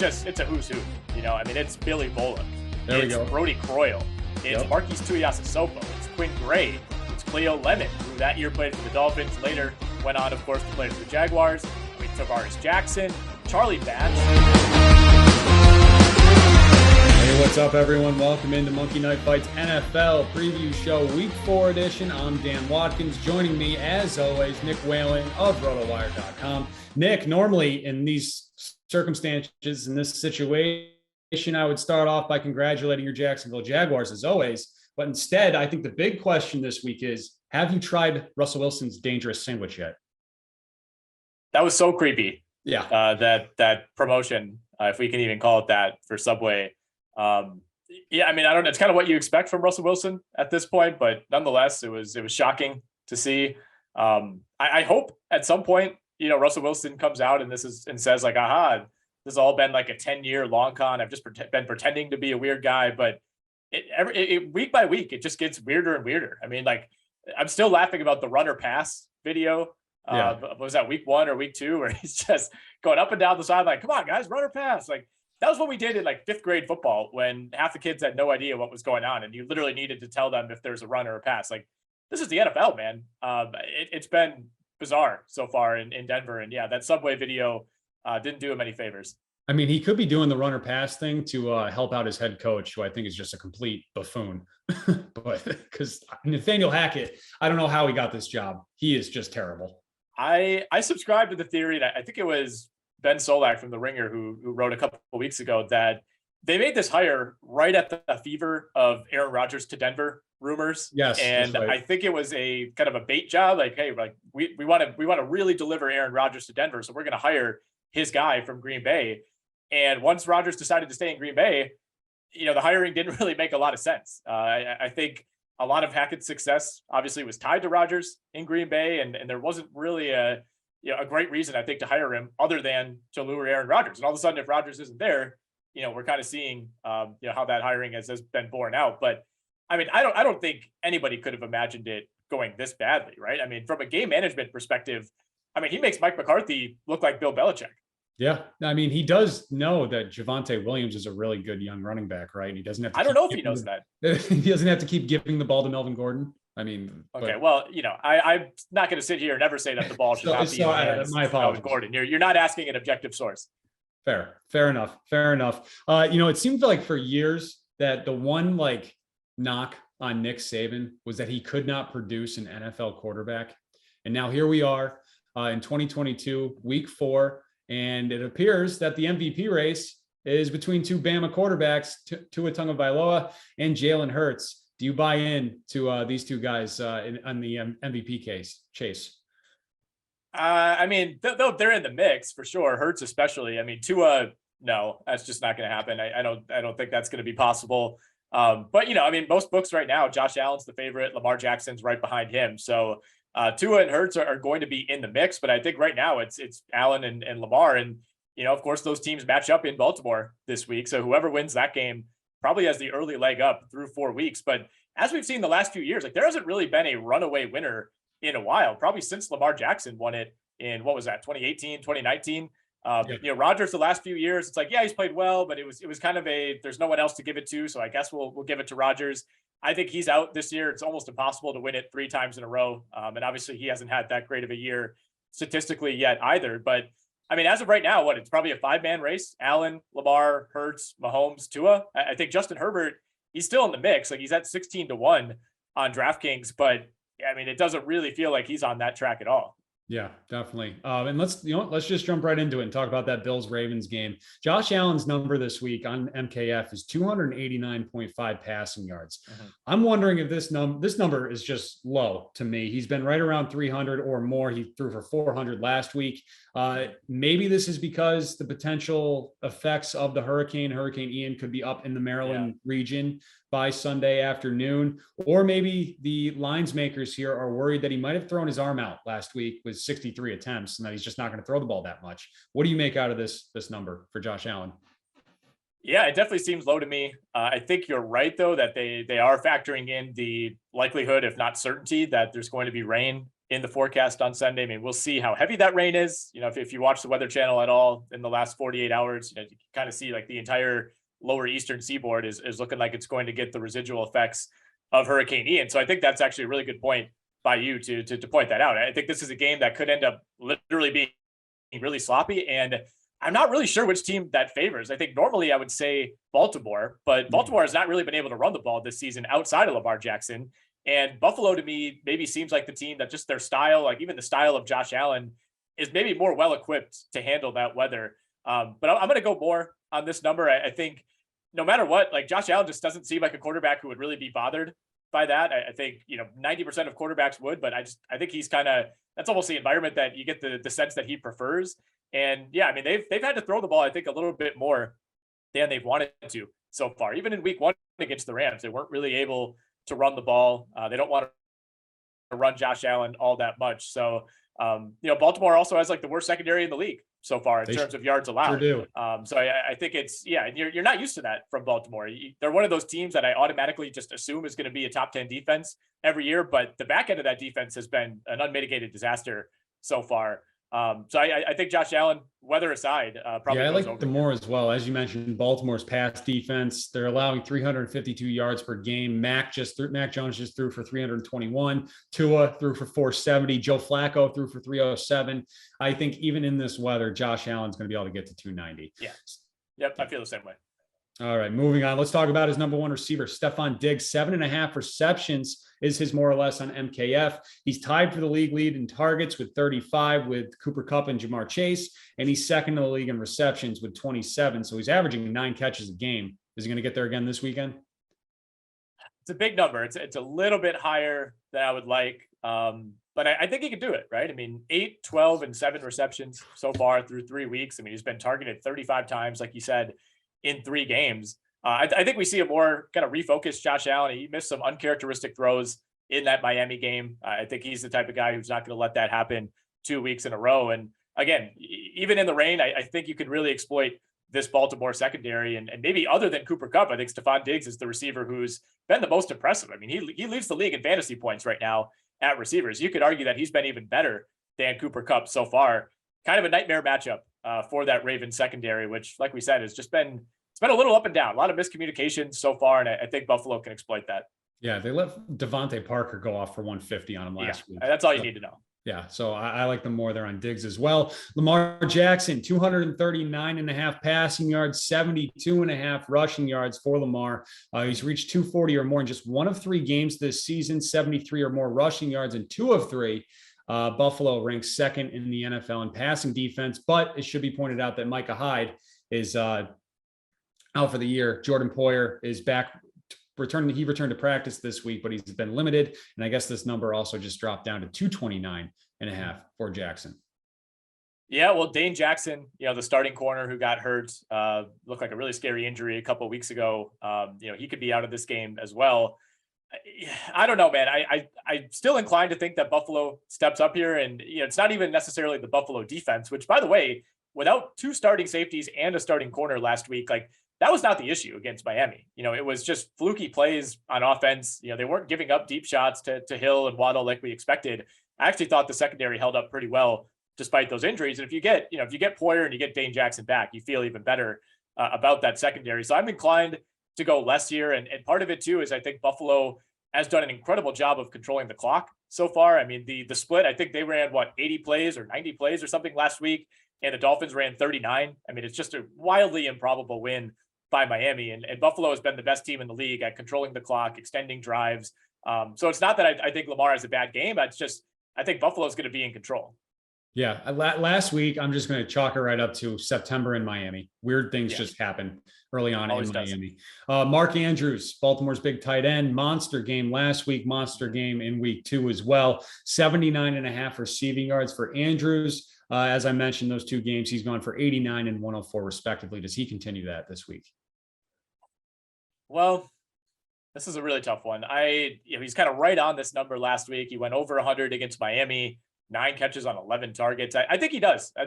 it's a who's who. I mean, it's Billy Volek. It's Brody Croyle. It's Marquise Tuiasosopo. It's Quinn Gray. It's Cleo Lemon, who that year played for the Dolphins. Later went on, of course, to play for the Jaguars. I mean, Tavares Jackson, Charlie Batch. Hey, what's up, everyone? Welcome into Monkey Knife Fights NFL Preview Show Week 4 edition. I'm Dan Watkins. Joining me, as always, Nick Whalen of Rotowire.com. Nick, normally in these circumstances, in this situation, I would start off by congratulating your Jacksonville Jaguars, as always. But instead, I think the big question this week is, have you tried Russell Wilson's dangerous sandwich yet? That was so creepy. Yeah. That promotion, if we can even call it that, for Subway. Yeah, I mean, I don't know. It's kind of what you expect from Russell Wilson at this point, but nonetheless, it was shocking to see. I hope at some point, Russell Wilson comes out and says like, aha, this has all been like a 10-year long con. I've just been pretending to be a weird guy, but it week by week, it just gets weirder and weirder. I mean, like, I'm still laughing about the runner pass video. Was that week 1 or week 2 where he's just going up and down the sideline? Come on, guys, runner pass. Like, that was what we did in like 5th grade football when half the kids had no idea what was going on. And you literally needed to tell them if there's a run or a pass. Like, this is the NFL, man. It's been bizarre so far in Denver. And yeah, that Subway video didn't do him any favors. I mean, he could be doing the runner pass thing to help out his head coach, who I think is just a complete buffoon. But because Nathaniel Hackett, I don't know how he got this job. He is just terrible. I subscribe to the theory that I think it was Ben Solak from The Ringer who wrote a couple of weeks ago that they made this hire right at the fever of Aaron Rodgers to Denver rumors. Yes. And right. I think it was a kind of a bait job. Like, hey, like we want to really deliver Aaron Rodgers to Denver. So we're going to hire his guy from Green Bay. And once Rodgers decided to stay in Green Bay, the hiring didn't really make a lot of sense. I think a lot of Hackett's success obviously was tied to Rodgers in Green Bay. And there wasn't really a great reason, I think, to hire him other than to lure Aaron Rodgers. And all of a sudden, if Rodgers isn't there, we're kind of seeing, how that hiring has been borne out. But I mean, I don't think anybody could have imagined it going this badly, right? I mean, from a game management perspective, I mean, he makes Mike McCarthy look like Bill Belichick. Yeah. I mean, he does know that Javonte Williams is a really good young running back, right? And he doesn't have to. I don't know if he knows that. He doesn't have to keep giving the ball to Melvin Gordon. I mean, okay. Well, I'm not going to sit here and ever say that the ball should not be in the hands of Gordon. You're not asking an objective source. Fair enough. It seemed like for years that the one like knock on Nick Saban was that he could not produce an NFL quarterback. And now here we are in 2022, week 4. And it appears that the MVP race is between two Bama quarterbacks, Tua Tagovailoa and Jalen Hurts. Do you buy in to these two guys on the MVP chase? I mean, they're in the mix for sure. Hurts especially. I mean, Tua, no, that's just not going to happen. I don't think that's going to be possible. But I mean, most books right now, Josh Allen's the favorite. Lamar Jackson's right behind him. So Tua and Hurts are going to be in the mix, but I think right now it's Allen and Lamar. And, of course, those teams match up in Baltimore this week. So whoever wins that game probably has the early leg up through 4 weeks. But as we've seen the last few years, like there hasn't really been a runaway winner in a while, probably since Lamar Jackson won it in, 2018, 2019. Rodgers the last few years, it's like, yeah, he's played well, but it was kind of there's no one else to give it to. So I guess we'll give it to Rodgers. I think he's out this year. It's almost impossible to win it 3 times in a row. And obviously he hasn't had that great of a year statistically yet either. But I mean, as of right now, it's probably a 5-man race. Allen, Lamar, Hurts, Mahomes, Tua. I think Justin Herbert, he's still in the mix. Like he's at 16-1 on DraftKings, but I mean, it doesn't really feel like he's on that track at all. Yeah, definitely. And let's just jump right into it and talk about that Bills-Ravens game. Josh Allen's number this week on MKF is 289.5 passing yards. Mm-hmm. I'm wondering if this number is just low to me. He's been right around 300 or more. He threw for 400 last week. Maybe this is because the potential effects of the Hurricane Ian could be up in the Maryland region by Sunday afternoon, or maybe the lines makers here are worried that he might have thrown his arm out last week with 63 attempts and that he's just not going to throw the ball that much. What do you make out of this number for Josh Allen? Yeah, it definitely seems low to me. I think you're right, though, that they are factoring in the likelihood, if not certainty, that there's going to be rain in the forecast on Sunday. I mean, we'll see how heavy that rain is. You know, if you watch the Weather Channel at all in the last 48 hours, you know, you can kind of see like the entire lower eastern seaboard is looking like it's going to get the residual effects of Hurricane Ian. So I think that's actually a really good point by you to point that out. I think this is a game that could end up literally being really sloppy, and I'm not really sure which team that favors. I think normally I would say Baltimore, but Baltimore has not really been able to run the ball this season outside of Lamar Jackson. And Buffalo to me maybe seems like the team that just their style, like even the style of Josh Allen, is maybe more well equipped to handle that weather. But I'm going to go more on this number. I think no matter what, like Josh Allen just doesn't seem like a quarterback who would really be bothered by that. I think, 90% of quarterbacks would, but I think he's that's almost the environment that you get the sense that he prefers. And yeah, I mean, they've had to throw the ball, I think, a little bit more than they've wanted to so far. Even in week 1 against the Rams, they weren't really able to run the ball. They don't want to run Josh Allen all that much. So, Baltimore also has like the worst secondary in the league so far in terms of yards allowed. Sure do. So I think it's, and you're not used to that from Baltimore. They're one of those teams that I automatically just assume is going to be a top 10 defense every year, but the back end of that defense has been an unmitigated disaster so far. So I think Josh Allen, weather aside, probably. Yeah, I like the more as well. As you mentioned, Baltimore's pass defense, they're allowing 352 yards per game. Mac Jones just threw for 321. Tua threw for 470. Joe Flacco threw for 307. I think even in this weather, Josh Allen's going to be able to get to 290. Yeah. Yep. I feel the same way. All right, moving on. Let's talk about his number one receiver, Stephon Diggs. 7.5 receptions is his more or less on MKF. He's tied for the league lead in targets with 35 with Cooper Kupp and Jamar Chase, and he's second in the league in receptions with 27. So he's averaging 9 catches a game. Is he going to get there again this weekend? It's a big number. It's a little bit higher than I would like, but I think he could do it, right? I mean, 8, 12, and 7 receptions so far through 3 weeks. I mean, he's been targeted 35 times, like you said, in 3 games. I think we see a more kind of refocused Josh Allen. He missed some uncharacteristic throws in that Miami game. I think he's the type of guy who's not going to let that happen 2 weeks in a row. And again, even in the rain, I think you could really exploit this Baltimore secondary. And maybe other than Cooper Kupp, I think Stephon Diggs is the receiver who's been the most impressive. I mean, he leads the league in fantasy points right now at receivers. You could argue that he's been even better than Cooper Kupp so far. Kind of a nightmare matchup for that Ravens secondary, which, like we said, has just been a little up and down, a lot of miscommunication so far, and I think Buffalo can exploit that. Yeah, they let Devontae Parker go off for 150 on him last week. That's all you need to know. Yeah, so I like them more there on Diggs as well. Lamar Jackson, 239.5 passing yards, 72.5 rushing yards for Lamar. He's reached 240 or more in just 1 of 3 games this season, 73 or more rushing yards in 2 of 3. Buffalo ranks second in the NFL in passing defense, but it should be pointed out that Micah Hyde is out for the year. Jordan Poyer is back. He returned to practice this week, but he's been limited. And I guess this number also just dropped down to 229.5 for Jackson. Yeah, well, Dane Jackson, the starting corner who got hurt, looked like a really scary injury a couple of weeks ago. He could be out of this game as well. I don't know, man. I'm still inclined to think that Buffalo steps up here, and it's not even necessarily the Buffalo defense, which, by the way, without 2 starting safeties and a starting corner last week, like, that was not the issue against Miami. It was just fluky plays on offense. They weren't giving up deep shots to Hill and Waddle like we expected. I actually thought the secondary held up pretty well despite those injuries. And if you get Poyer and you get Dane Jackson back, you feel even better about that secondary. So I'm inclined to go less here. And part of it too is I think Buffalo has done an incredible job of controlling the clock so far. I mean, the split, I think they ran 80 plays or 90 plays or something last week, and the Dolphins ran 39. I mean, it's just a wildly improbable win by Miami, and Buffalo has been the best team in the league at controlling the clock, extending drives. So it's not that I think Lamar has a bad game. I think Buffalo is going to be in control. Yeah. Last week, I'm just going to chalk it right up to September in Miami. Weird things just happen early on in Miami. Mark Andrews, Baltimore's big tight end, monster game last week, monster game in week 2 as well. 79.5 receiving yards for Andrews. As I mentioned, those 2 games, he's gone for 89 and 104 respectively. Does he continue that this week? Well, this is a really tough one. He's kind of right on this number last week. He went over 100 against Miami, 9 catches on 11 targets. I think he does. I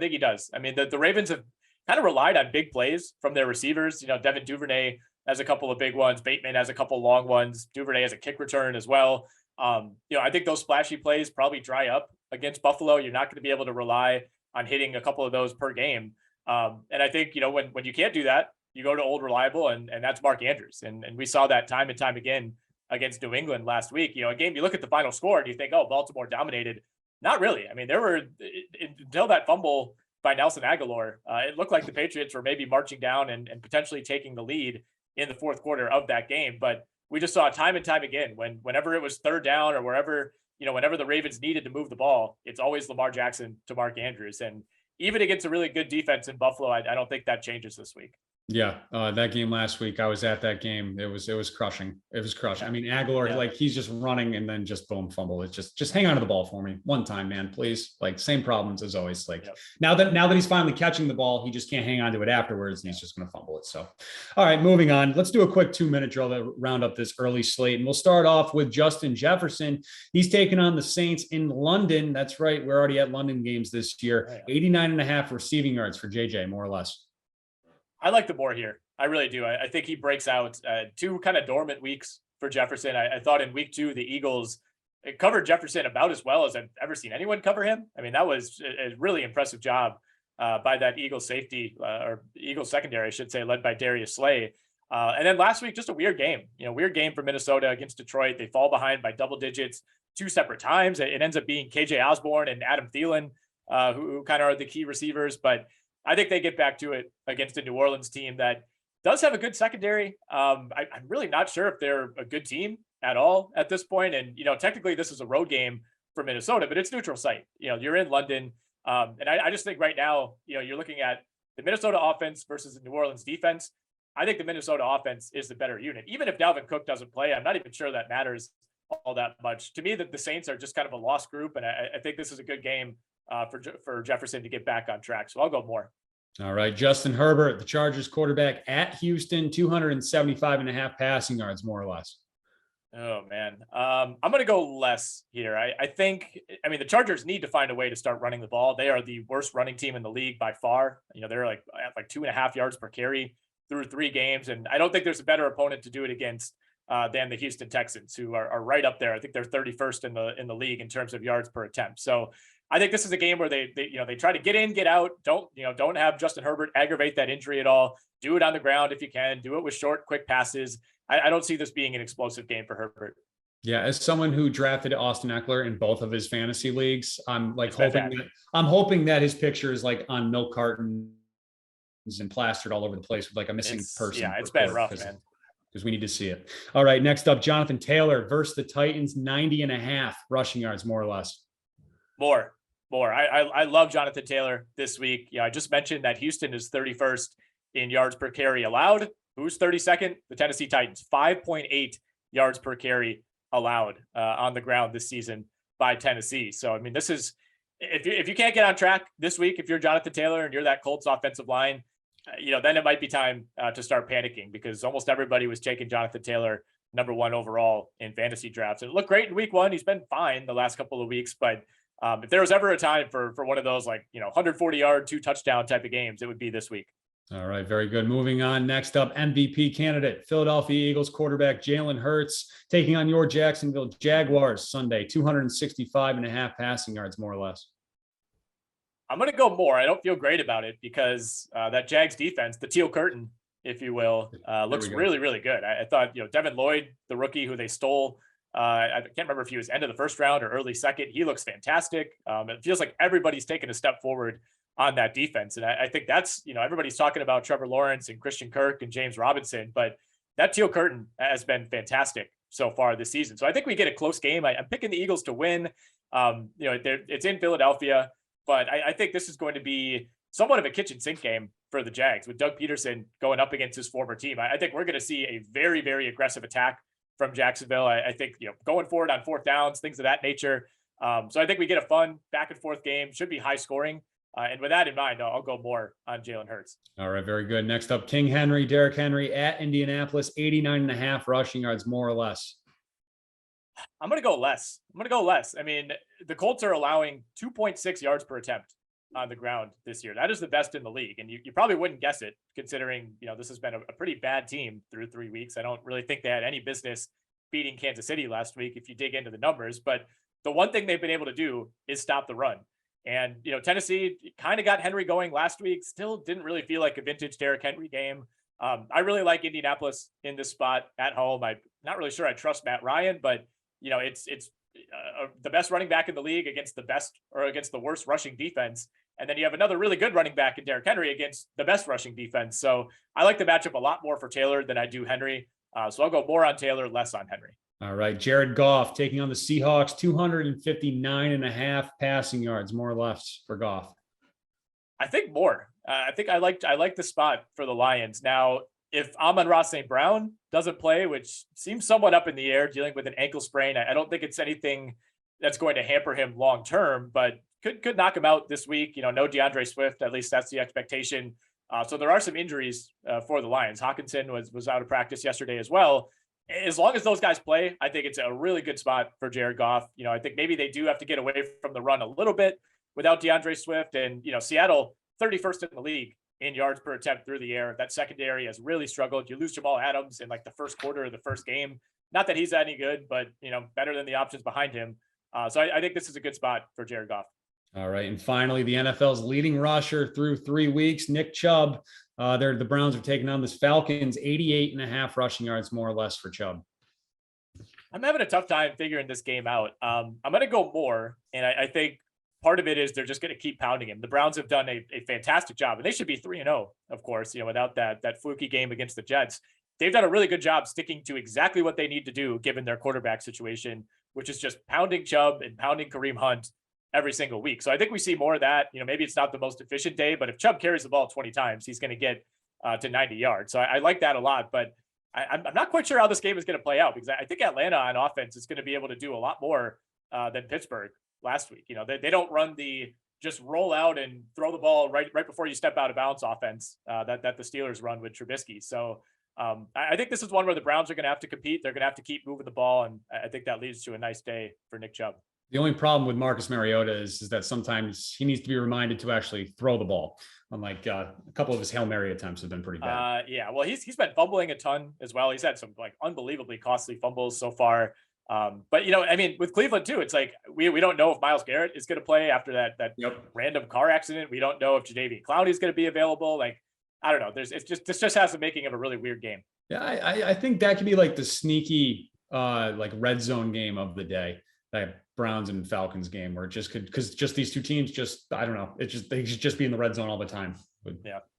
mean, the Ravens have kind of relied on big plays from their receivers. Devin Duvernay has a couple of big ones. Bateman has a couple long ones. Duvernay has a kick return as well. I think those splashy plays probably dry up against Buffalo. You're not going to be able to rely on hitting a couple of those per game. And I think, when you can't do that, you go to old reliable, and that's Mark Andrews. And we saw that time and time again against New England last week. A game, you look at the final score and you think, oh, Baltimore dominated. Not really. I mean, there were, until that fumble by Nelson Aguilar, it looked like the Patriots were maybe marching down and potentially taking the lead in the fourth quarter of that game. But we just saw time and time again, whenever it was third down or wherever, whenever the Ravens needed to move the ball, it's always Lamar Jackson to Mark Andrews. And even against a really good defense in Buffalo, I don't think that changes this week. Yeah, that game last week, I was at that game. It was crushing. It was crushing. I mean, Aguilar, he's just running and then just boom, fumble. It's just hang on to the ball for me one time, man, please. Same problems as always. Now that he's finally catching the ball, he just can't hang on to it afterwards, and he's just going to fumble it. So, all right, moving on. Let's do a quick 2-minute drill to round up this early slate, and we'll start off with Justin Jefferson. He's taking on the Saints in London. That's right. We're already at London games this year. 89.5 receiving yards for JJ, more or less. I like the more here. I really do. I think he breaks out 2 kind of dormant weeks for Jefferson. I thought in week 2, the Eagles covered Jefferson about as well as I've ever seen anyone cover him. I mean, that was a really impressive job by that Eagles safety or Eagles secondary, I should say, led by Darius Slay. And then last week, just a weird game, weird game for Minnesota against Detroit. They fall behind by double digits 2 separate times. It ends up being KJ Osborne and Adam Thielen, who kind of are the key receivers, but I think they get back to it against a New Orleans team that does have a good secondary. I'm really not sure if they're a good team at all at this point. And, technically this is a road game for Minnesota, but it's neutral site. You're in London. And I just think right now, you're looking at the Minnesota offense versus the New Orleans defense. I think the Minnesota offense is the better unit. Even if Dalvin Cook doesn't play, I'm not even sure that matters all that much. To me, that the Saints are just kind of a lost group. And I think this is a good game for Jefferson to get back on track. So I'll go more. All right. Justin Herbert, the Chargers quarterback at Houston, 275.5 passing yards, more or less. Oh, man. I'm going to go less here. I think the Chargers need to find a way to start running the ball. They are the worst running team in the league by far. They're at 2.5 yards per carry through 3 games. And I don't think there's a better opponent to do it against than the Houston Texans, who are right up there. I think they're 31st in the league in terms of yards per attempt. So I think this is a game where they try to get in, get out. Don't have Justin Herbert aggravate that injury at all. Do it on the ground if you can. Do it with short, quick passes. I don't see this being an explosive game for Herbert. Yeah, as someone who drafted Austin Eckler in both of his fantasy leagues, I'm hoping that his picture is on milk cartons and plastered all over the place with a missing person. Yeah, it's been rough, man. Because we need to see it. All right, next up, Jonathan Taylor versus the Titans, 90.5 rushing yards, more or less. More. I love Jonathan Taylor this week. I just mentioned that Houston is 31st in yards per carry allowed. Who's 32nd? The Tennessee Titans, 5.8 yards per carry allowed on the ground this season by Tennessee. So, this is, if you can't get on track this week, if you're Jonathan Taylor and you're that Colts offensive line, then it might be time to start panicking, because almost everybody was taking Jonathan Taylor number 1 overall in fantasy drafts. And it looked great in week 1. He's been fine the last couple of weeks, but if there was ever a time for one of those 140-yard, 2-touchdown type of games, it would be this week. All right, very good. Moving on. Next up, MVP candidate, Philadelphia Eagles quarterback Jalen Hurts, taking on your Jacksonville Jaguars Sunday, 265.5 passing yards, more or less. I'm going to go more. I don't feel great about it because that Jags defense, the teal curtain, if you will, looks really, really good. I thought, Devin Lloyd, the rookie who they stole, I can't remember if he was end of the first round or early second. He looks fantastic. It feels like everybody's taken a step forward on that defense. And I think that's, everybody's talking about Trevor Lawrence and Christian Kirk and James Robinson, but that teal curtain has been fantastic so far this season. So I think we get a close game. I'm picking the Eagles to win. It's in Philadelphia, but I think this is going to be somewhat of a kitchen sink game for the Jags with Doug Peterson going up against his former team. I think we're going to see a very, very aggressive attack from Jacksonville. I think, going forward on 4th downs, things of that nature. So I think we get a fun back and forth game. Should be high scoring. And with that in mind, I'll go more on Jalen Hurts. All right, very good. Next up, King Henry, Derrick Henry at Indianapolis, 89.5 rushing yards, more or less. I'm going to go less. The Colts are allowing 2.6 yards per attempt on the ground this year. That is the best in the league. And you probably wouldn't guess it, considering, this has been a pretty bad team through 3 weeks. I don't really think they had any business beating Kansas City last week if you dig into the numbers. But the one thing they've been able to do is stop the run. And, Tennessee kind of got Henry going last week, still didn't really feel like a vintage Derrick Henry game. I really like Indianapolis in this spot at home. I'm not really sure I trust Matt Ryan, but, it's the best running back in the league against the best or against the worst rushing defense. And then you have another really good running back in Derrick Henry against the best rushing defense. So I like the matchup a lot more for Taylor than I do Henry. So I'll go more on Taylor, less on Henry. All right. Jared Goff taking on the Seahawks, 259.5 passing yards, more or less for Goff. I think more. I think I like the spot for the Lions. Now, if Amon-Ra St. Brown doesn't play, which seems somewhat up in the air, dealing with an ankle sprain, I don't think it's anything that's going to hamper him long term, but could knock him out this week. No DeAndre Swift, at least that's the expectation. So there are some injuries for the Lions. Hawkinson was out of practice yesterday as well. As long as those guys play, I think it's a really good spot for Jared Goff. I think maybe they do have to get away from the run a little bit without DeAndre Swift. And, Seattle, 31st in the league in yards per attempt through the air. That secondary has really struggled. You lose Jamal Adams in like the first quarter of the first game. Not that he's any good, but, better than the options behind him. So I think this is a good spot for Jared Goff. All right. And finally, the NFL's leading rusher through 3 weeks, Nick Chubb. The Browns are taking on this Falcons, 88.5 rushing yards, more or less for Chubb. I'm having a tough time figuring this game out. I'm going to go more. And I think part of it is they're just going to keep pounding him. The Browns have done a fantastic job, and they should be 3-0, of course, without that fluky game against the Jets. They've done a really good job sticking to exactly what they need to do given their quarterback situation, which is just pounding Chubb and pounding Kareem Hunt every single week. So I think we see more of that. Maybe it's not the most efficient day, but if Chubb carries the ball 20 times, he's going to get to 90 yards. So I like that a lot, but I'm not quite sure how this game is going to play out, because I think Atlanta on offense is going to be able to do a lot more than Pittsburgh last week. They don't run the just roll out and throw the ball right before you step out of bounds offense that the Steelers run with Trubisky. So I think this is one where the Browns are going to have to compete. They're going to have to keep moving the ball, and I think that leads to a nice day for Nick Chubb. The only problem with Marcus Mariota is that sometimes he needs to be reminded to actually throw the ball. Unlike a couple of his Hail Mary attempts have been pretty bad. Yeah, well, he's been fumbling a ton as well. He's had some unbelievably costly fumbles so far. But with Cleveland too, it's like we don't know if Myles Garrett is going to play after that random car accident. We don't know if Jadeveon Clowney is going to be available. I don't know. This just has the making of a really weird game. Yeah, I think that could be like the sneaky red zone game of the day. That Browns and Falcons game where it just could, because just these two teams, I don't know. They should just be in the red zone all the time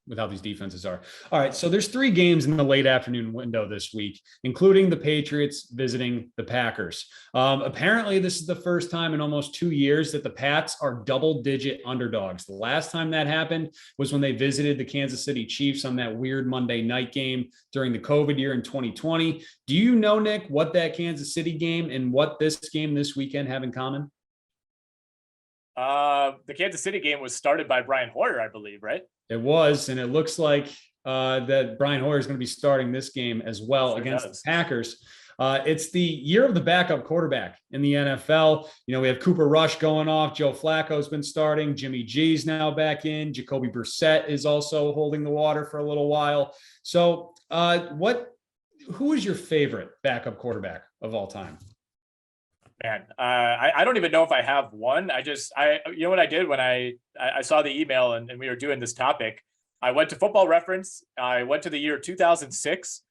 with how these defenses are. All right. So there's 3 games in the late afternoon window this week, including the Patriots visiting the Packers. Apparently this is the first time in almost 2 years that the Pats are double-digit underdogs. The last time that happened was when they visited the Kansas City Chiefs on that weird Monday night game during the COVID year in 2020. Do you know, Nick, what that Kansas City game and what this game this weekend have in common? The Kansas City game was started by Brian Hoyer, I believe, right? It was, and it looks like that Brian Hoyer is going to be starting this game as well against the Packers. It's the year of the backup quarterback in the NFL. We have Cooper Rush going off. Joe Flacco's been starting. Jimmy G's now back in. Jacoby Brissett is also holding the water for a little while. So who is your favorite backup quarterback of all time? Man, I don't even know if I have one. You know what I did when I saw the email and we were doing this topic, I went to Football Reference. I went to the year 2006,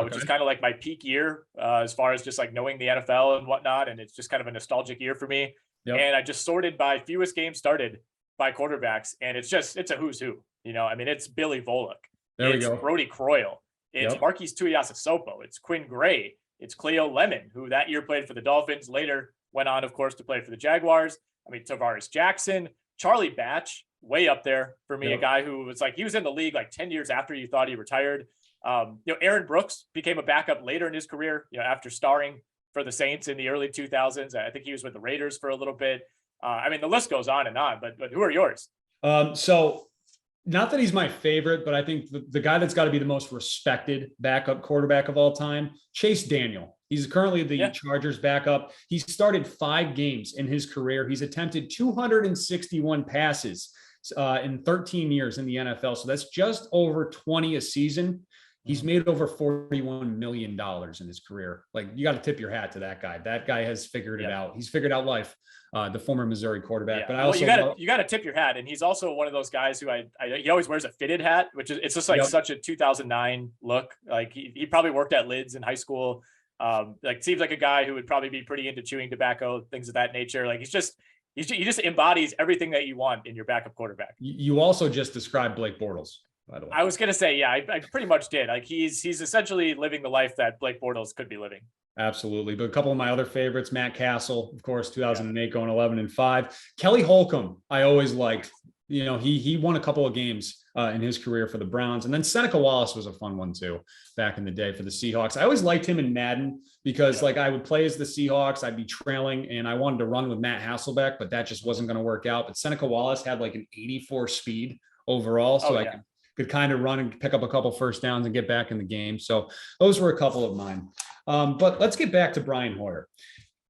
which is kind of like my peak year as far as just knowing the NFL and whatnot. And it's just kind of a nostalgic year for me. Yep. And I just sorted by fewest games started by quarterbacks. And it's a who's who, it's Billy Volek. There we it's go. Brody Croyle. It's Marquise Tuiasosopo. It's Quinn Gray. It's Cleo Lemon, who that year played for the Dolphins, later went on, of course, to play for the Jaguars. Tavares Jackson, Charlie Batch, way up there for me, a guy who was he was in the league 10 years after you thought he retired. Aaron Brooks became a backup later in his career, after starring for the Saints in the early 2000s. I think he was with the Raiders for a little bit. The list goes on, but who are yours? So not that he's my favorite, but I think the guy that's got to be the most respected backup quarterback of all time, Chase Daniel. He's currently the Chargers backup. He's started 5 games in his career. He's attempted 261 passes in 13 years in the NFL. So that's just over 20 a season. He's made over $41 million in his career. Like, you got to tip your hat to that guy. That guy has figured it out. He's figured out life. The former Missouri quarterback. But I also you got to tip your hat, and he's also one of those guys who he always wears a fitted hat, which is it's just like such a 2009 look. Like he probably worked at Lids in high school. Like seems like a guy who would probably be pretty into chewing tobacco, things of that nature. Like he just embodies everything that you want in your backup quarterback. You also just described Blake Bortles, by the way. I was gonna say, I pretty much did. Like he's essentially living the life that Blake Bortles could be living. Absolutely. But a couple of my other favorites, Matt Castle, of course, 2008 going 11-5. Kelly Holcomb, I always liked. You know, he won a couple of games in his career for the Browns. And then Seneca Wallace was a fun one too, back in the day for the Seahawks. I always liked him in Madden because like I would play as the Seahawks, I'd be trailing and I wanted to run with Matt Hasselbeck, but that just wasn't going to work out. But Seneca Wallace had like an 84 speed overall. So I could kind of run and pick up a couple first downs and get back in the game. So those were a couple of mine. But let's get back to Brian Hoyer.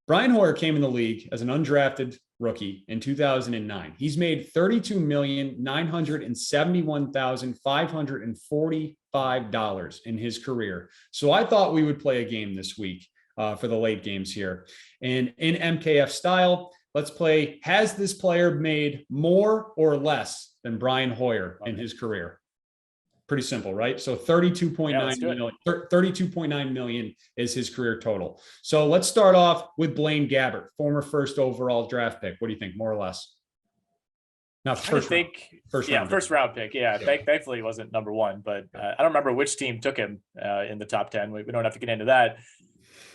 Brian Hoyer came in the league as an undrafted rookie in 2009. He's made $32,971,545 in his career. So I thought we would play a game this week for the late games here. And in MKF style, let's play, has this player made more or less than Brian Hoyer in his career? Pretty simple, right? So 32.9 million is his career total. So let's start off with Blaine Gabbert, former first overall draft pick. What do you think, more or less? Now, first round pick. Yeah. Thankfully he wasn't number one, but I don't remember which team took him in the top 10. We don't have to get into that.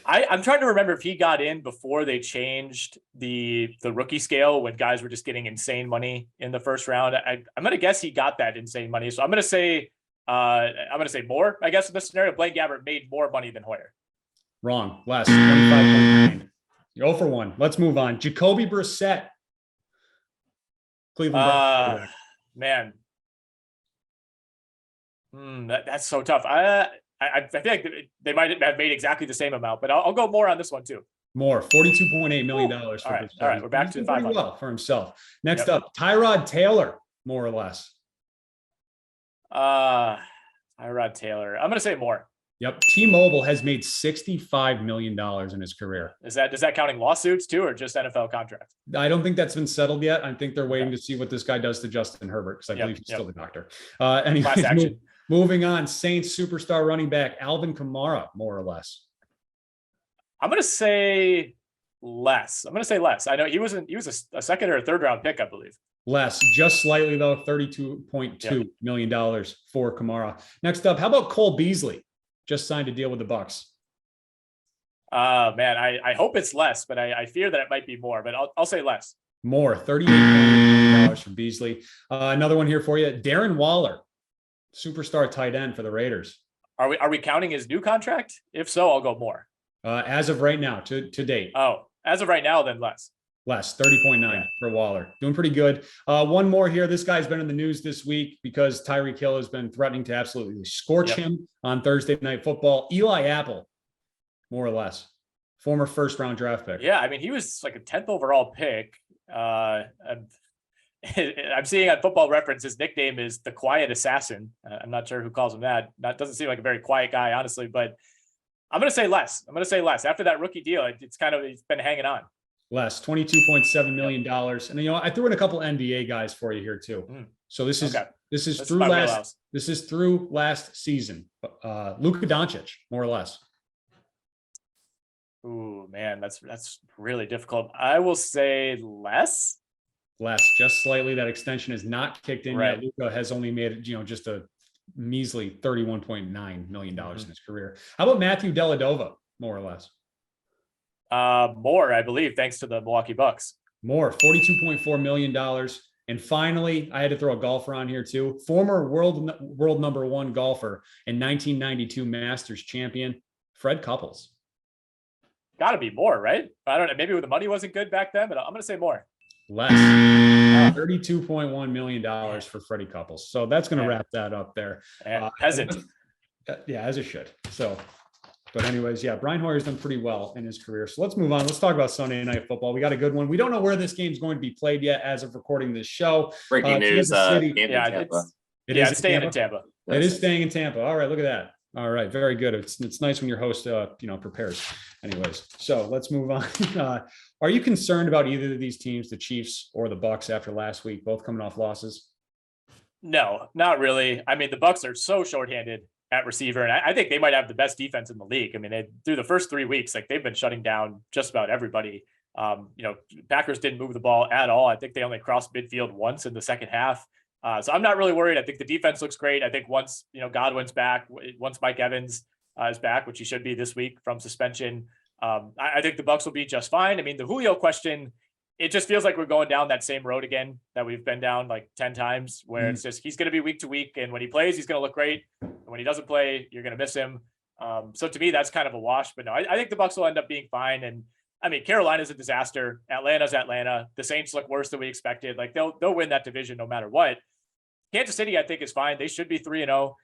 I'm trying to remember if he got in before they changed the rookie scale when guys were just getting insane money in the first round. I'm going to guess he got that insane money. So I'm going to say more, I guess, in this scenario. Blaine Gabbert made more money than Hoyer. Wrong. Less, 25.9. You're 0 for 1. Let's move on. Jacoby Brissett. Cleveland. Man. That's so tough. I feel like they might have made exactly the same amount, but I'll go more on this one too. More, $42.8 million. All right, we're back to 500. Well for himself. Next up, Tyrod Taylor, more or less. Tyrod Taylor. I'm going to say more. Yep. T-Mobile has made $65 million in his career. Is that counting lawsuits too, or just NFL contracts? I don't think that's been settled yet. I think they're waiting to see what this guy does to Justin Herbert, because I believe he's still the doctor. Anyway, moving on, Saints superstar running back Alvin Kamara, more or less. I'm going to say less. I know he was a second or a third round pick, I believe. Less, just slightly though, $32.2 million for Kamara. Next up, how about Cole Beasley? Just signed a deal with the Bucs. Man, I hope it's less, but I fear that it might be more, but I'll say less. More, $38 million for Beasley. Another one here for you, Darren Waller, superstar tight end for the Raiders. Are we counting his new contract? If so, I'll go more. As of right now, to date. Oh, as of right now, then less. Less, 30.9 for Waller. Doing pretty good. One more here. This guy's been in the news this week because Tyreek Hill has been threatening to absolutely scorch him on Thursday Night Football. Eli Apple, more or less. Former first-round draft pick. Yeah, I mean, he was like a 10th overall pick. I'm seeing on Football Reference, his nickname is the Quiet Assassin. I'm not sure who calls him that. That doesn't seem like a very quiet guy, honestly, but I'm going to say less. After that rookie deal, it's been hanging on. Less, $22.7 million. And I threw in a couple NBA guys for you here too. So this is through last season. Luka Doncic, more or less. Ooh, man, that's really difficult. I will say less. Less, just slightly. That extension is not kicked in yet. Luka has only made it, just a measly $31.9 million in his career. How about Matthew Dellavedova, more or less? More, I believe, thanks to the Milwaukee Bucks. More, $42.4 million. And finally, I had to throw a golfer on here too. Former world number one golfer and 1992 Masters champion, Fred Couples. Got to be more, right? I don't know. Maybe the money wasn't good back then, but I'm going to say more. Less. $32.1 million for Freddie Couples. So that's going to wrap that up there. Peasant. Yeah, as it should. So, but anyways, Brian Hoyer's done pretty well in his career. So let's move on. Let's talk about Sunday Night Football. We got a good one. We don't know where this game's going to be played yet as of recording this show. Breaking news. It's staying in Tampa. It is staying in Tampa. All right, look at that. All right, very good. It's nice when your host prepares. Anyways, so let's move on. Are you concerned about either of these teams, the Chiefs or the Bucs, after last week, both coming off losses? No, not really. I mean, the Bucs are so shorthanded at receiver, and I think they might have the best defense in the league. I mean, through the first 3 weeks, like they've been shutting down just about everybody. Packers didn't move the ball at all. I think they only crossed midfield once in the second half. So I'm not really worried. I think the defense looks great. I think once Godwin's back, once Mike Evans is back, which he should be this week from suspension, I think the Bucs will be just fine. I mean, the Julio question, it just feels like we're going down that same road again that we've been down like 10 times, where it's just he's going to be week to week, and when he plays, he's going to look great. And when he doesn't play, you're going to miss him. So to me, that's kind of a wash. But no, I think the Bucs will end up being fine. And I mean, Carolina's a disaster. Atlanta's Atlanta. The Saints look worse than we expected. Like they'll win that division no matter what. Kansas City, I think, is fine. They should be 3-0.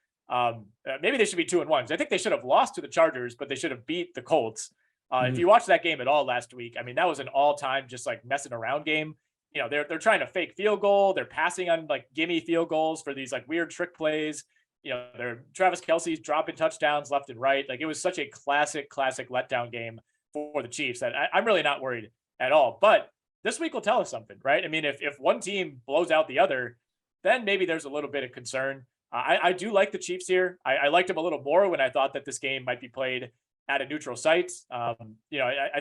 Maybe they should be 2-1. I think they should have lost to the Chargers, but they should have beat the Colts. If you watched that game at all last week, I mean, that was an all-time just like messing around game. They're trying to fake field goal. They're passing on like gimme field goals for these like weird trick plays. They're Travis Kelce's dropping touchdowns left and right. Like it was such a classic letdown game for the Chiefs that I'm really not worried at all. But this week will tell us something, right? I mean, if one team blows out the other, then maybe there's a little bit of concern. I do like the Chiefs here. I liked them a little more when I thought that this game might be played at a neutral site. I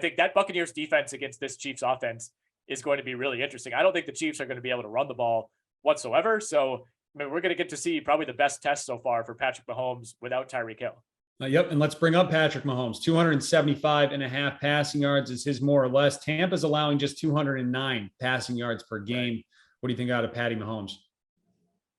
think that Buccaneers defense against this Chiefs offense is going to be really interesting. I don't think the Chiefs are going to be able to run the ball whatsoever. So I mean, we're going to get to see probably the best test so far for Patrick Mahomes without Tyreek Hill. Yep. And let's bring up Patrick Mahomes. 275.5 passing yards is his more or less. Tampa's allowing just 209 passing yards per game. Right. What do you think out of Patty Mahomes?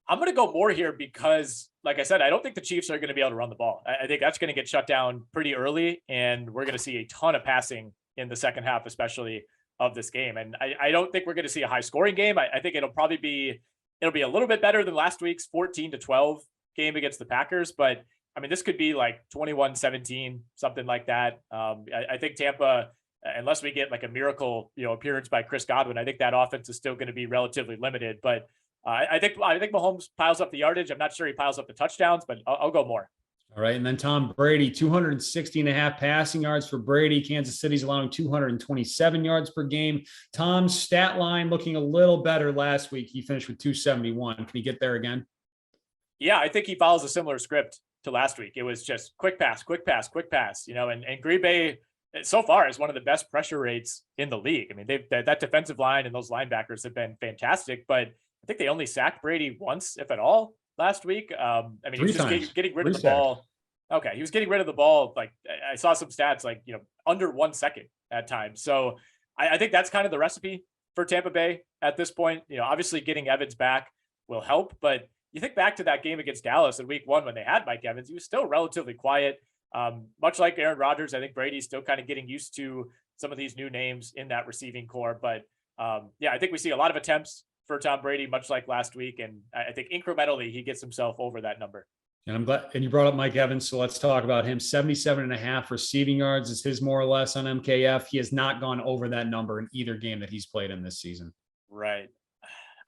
I'm going to go more here because, like I said, I don't think the Chiefs are going to be able to run the ball. I think that's going to get shut down pretty early, and we're going to see a ton of passing in the second half, especially of this game. And I don't think we're going to see a high scoring game. I think it'll be a little bit better than last week's 14-12 game against the Packers. But I mean, this could be like 21-17, something like that. I think Tampa, unless we get like a miracle, appearance by Chris Godwin, I think that offense is still going to be relatively limited. But I think Mahomes piles up the yardage. I'm not sure he piles up the touchdowns, but I'll go more. All right. And then Tom Brady, 260.5 passing yards for Brady. Kansas City's allowing 227 yards per game. Tom's stat line looking a little better last week. He finished with 271. Can he get there again? Yeah, I think he follows a similar script to last week. It was just quick pass, and Green Bay so far is one of the best pressure rates in the league. I mean, that defensive line and those linebackers have been fantastic, but I think they only sacked Brady once, if at all, last week. I mean, he was just getting rid of the ball. Okay, he was getting rid of the ball. Like I saw some stats, like under 1 second at times. So I think that's kind of the recipe for Tampa Bay at this point. Obviously getting Evans back will help, but you think back to that game against Dallas in week 1 when they had Mike Evans, he was still relatively quiet. Much like Aaron Rodgers, I think Brady's still kind of getting used to some of these new names in that receiving core. But I think we see a lot of attempts for Tom Brady, much like last week. And I think incrementally he gets himself over that number. And I'm glad, and you brought up Mike Evans. So let's talk about him. 77.5 receiving yards is his more or less on MKF. He has not gone over that number in either game that he's played in this season. Right.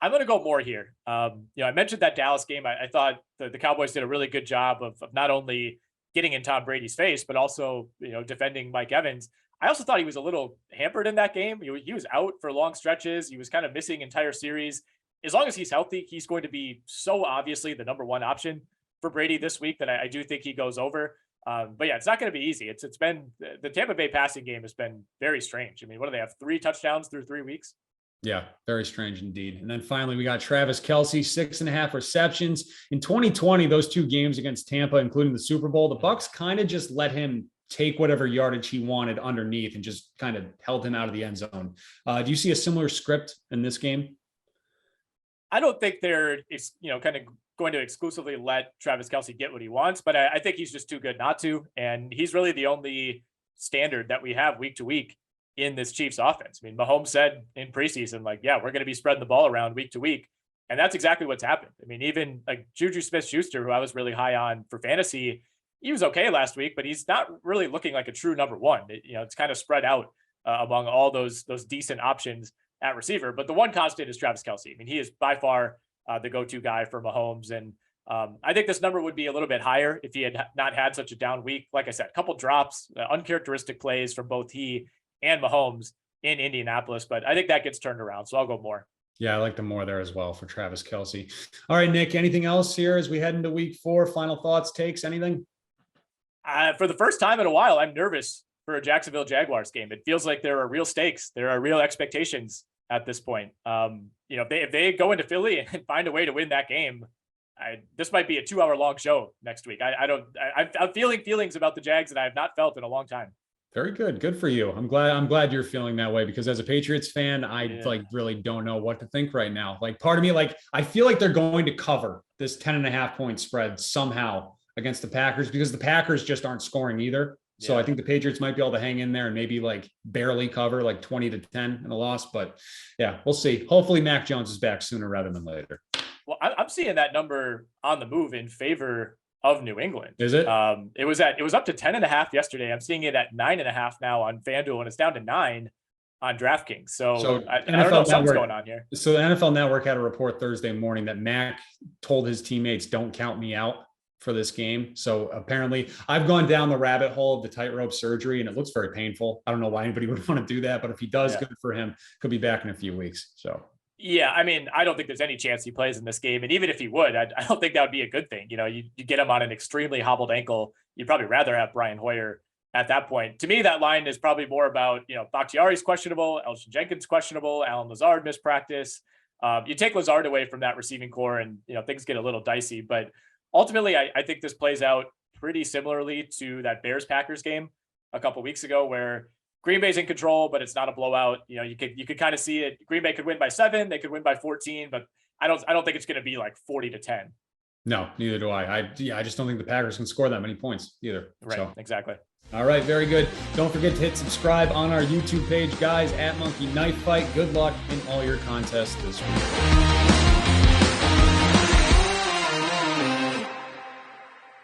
I'm going to go more here. I mentioned that Dallas game. I thought the Cowboys did a really good job of not only getting in Tom Brady's face, but also, defending Mike Evans. I also thought he was a little hampered in that game. He was out for long stretches. He was kind of missing entire series. As long as he's healthy, he's going to be so obviously the number one option for Brady this week that I do think he goes over. But yeah, it's not going to be easy. It's been the Tampa Bay passing game has been very strange. I mean, what do they have? 3 touchdowns through 3 weeks? Yeah, very strange indeed. And then finally, we got Travis Kelce, 6.5 receptions. In 2020, those 2 games against Tampa, including the Super Bowl, the Bucs kind of just let him take whatever yardage he wanted underneath and just kind of held him out of the end zone. Do you see a similar script in this game? I don't think they're, kind of going to exclusively let Travis Kelce get what he wants, but I think he's just too good not to. And he's really the only standard that we have week to week in this Chiefs offense. I mean, Mahomes said in preseason, like, yeah, we're going to be spreading the ball around week to week. And that's exactly what's happened. I mean, even like Juju Smith-Schuster, who I was really high on for fantasy, he was okay last week, but he's not really looking like a true number one. It's kind of spread out among all those decent options at receiver. But the one constant is Travis Kelce. I mean, he is by far the go-to guy for Mahomes. And I think this number would be a little bit higher if he had not had such a down week. Like I said, a couple drops, uncharacteristic plays from both he and Mahomes in Indianapolis, but I think that gets turned around. So I'll go more. Yeah, I like the more there as well for Travis Kelce. All right, Nick, anything else here as we head into week 4? Final thoughts, takes, anything? For the first time in a while, I'm nervous for a Jacksonville Jaguars game. It feels like there are real stakes. There are real expectations at this point. If they go into Philly and find a way to win that game, this might be a 2-hour-long show next week. I'm feeling feelings about the Jags that I have not felt in a long time. Very good. Good for you. I'm glad you're feeling that way, because as a Patriots fan, I really don't know what to think right now. Like, part of me, I feel like they're going to cover this 10.5 point spread somehow against the Packers, because the Packers just aren't scoring either. So I think the Patriots might be able to hang in there and maybe barely cover 20-10 in a loss. But yeah, we'll see. Hopefully Mac Jones is back sooner rather than later. Well, I'm seeing that number on the move in favor of New England. Is it? It was up to 10.5 yesterday. I'm seeing it at 9.5 now on FanDuel, and it's down to 9 on DraftKings. So I don't know what's going on here. So the NFL Network had a report Thursday morning that Mac told his teammates, "Don't count me out for this game." So apparently I've gone down the rabbit hole of the tightrope surgery, and it looks very painful. I don't know why anybody would want to do that, but if he does, good for him. Could be back in a few weeks. So yeah, I mean, I don't think there's any chance he plays in this game. And even if he would, I don't think that would be a good thing. You get him on an extremely hobbled ankle. You'd probably rather have Brian Hoyer at that point. To me, that line is probably more about, Bakhtiari's questionable, Elgin Jenkins questionable, Alan Lazard missed practice. You take Lazard away from that receiving core and, things get a little dicey. But ultimately, I think this plays out pretty similarly to that Bears-Packers game a couple of weeks ago, where Green Bay's in control, but it's not a blowout. You could kind of see it. Green Bay could win by 7, they could win by 14, but I don't think it's going to be 40-10. No, neither do I. I just don't think the Packers can score that many points either. Right, so. Exactly. All right, very good. Don't forget to hit subscribe on our YouTube page, guys, at Monkey Knife Fight. Good luck in all your contests this week.